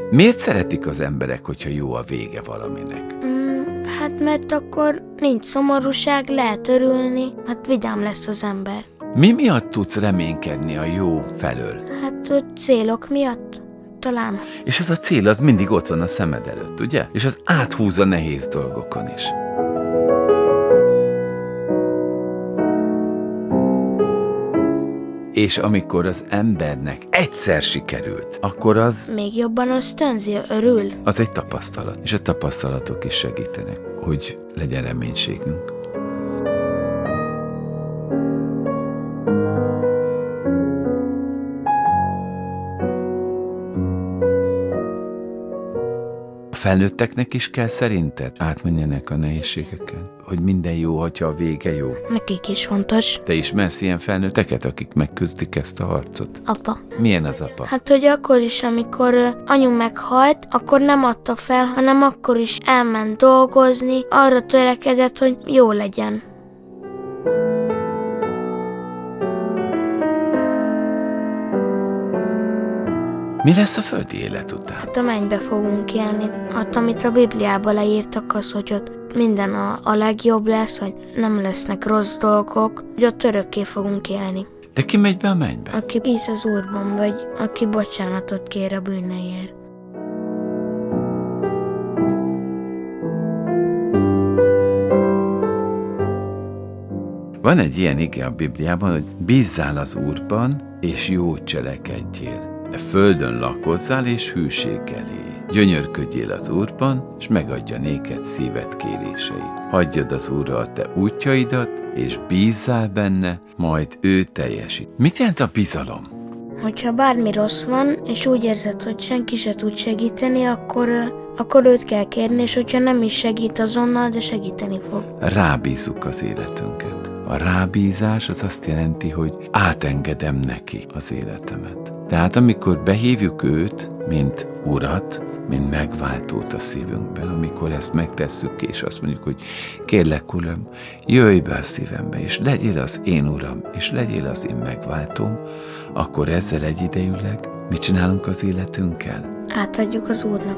Miért szeretik az emberek, hogyha jó a vége valaminek? Hát mert akkor nincs szomorúság, lehet örülni, hát vidám lesz az ember. Mi miatt tudsz reménykedni a jó felől? Hát hogy célok miatt? Talán. És az a cél az mindig ott van a szemed előtt, ugye? És az áthúz a nehéz dolgokon is. És amikor az embernek egyszer sikerült, akkor az Még jobban ösztönzi, örül. az egy tapasztalat. És a tapasztalatok is segítenek, hogy legyen reménységünk. A felnőtteknek is kell szerinted átmenjenek a nehézségeken? Hogy minden jó, hogyha a vége jó? Nekik is fontos. Te ismersz ilyen felnőtteket, akik megküzdik ezt a harcot? Apa. Milyen az apa? Hát, hogy akkor is, amikor anyu meghalt, akkor nem adta fel, hanem akkor is elment dolgozni, arra törekedett, hogy jó legyen. Mi lesz a földi élet után? Hát a mennybe fogunk élni. Hát, amit a Bibliában leírtak, az, hogy ott minden a legjobb lesz, hogy nem lesznek rossz dolgok, hogy ott örökké fogunk élni. De ki megy be a mennybe? Aki hisz az Úrban, vagy aki bocsánatot kér a bűneiért. Van egy ilyen ige a Bibliában, hogy bízzál az Úrban, és jót cselekedjél. A földön lakozzál, és hűséggel élj. Gyönyörködjél az Úrban, és megadja néked szíved kéréseit. Hagyjad az Úrra a te útjaidat, és bízzál benne, majd ő teljesít. Mit jelent a bizalom? Hogyha bármi rossz van, és úgy érzed, hogy senki se tud segíteni, akkor őt kell kérni, és hogyha nem is segít azonnal, de segíteni fog. Rábízzuk az életünket. A rábízás az azt jelenti, hogy átengedem neki az életemet. Tehát amikor behívjuk őt, mint Urat, mint megváltót a szívünkbe, amikor ezt megtesszük, és azt mondjuk, hogy kérlek, Uram, jöjj be a szívembe, és legyél az én Uram, és legyél az én megváltóm, akkor ezzel egyidejűleg mit csinálunk az életünkkel? Átadjuk az Úrnak.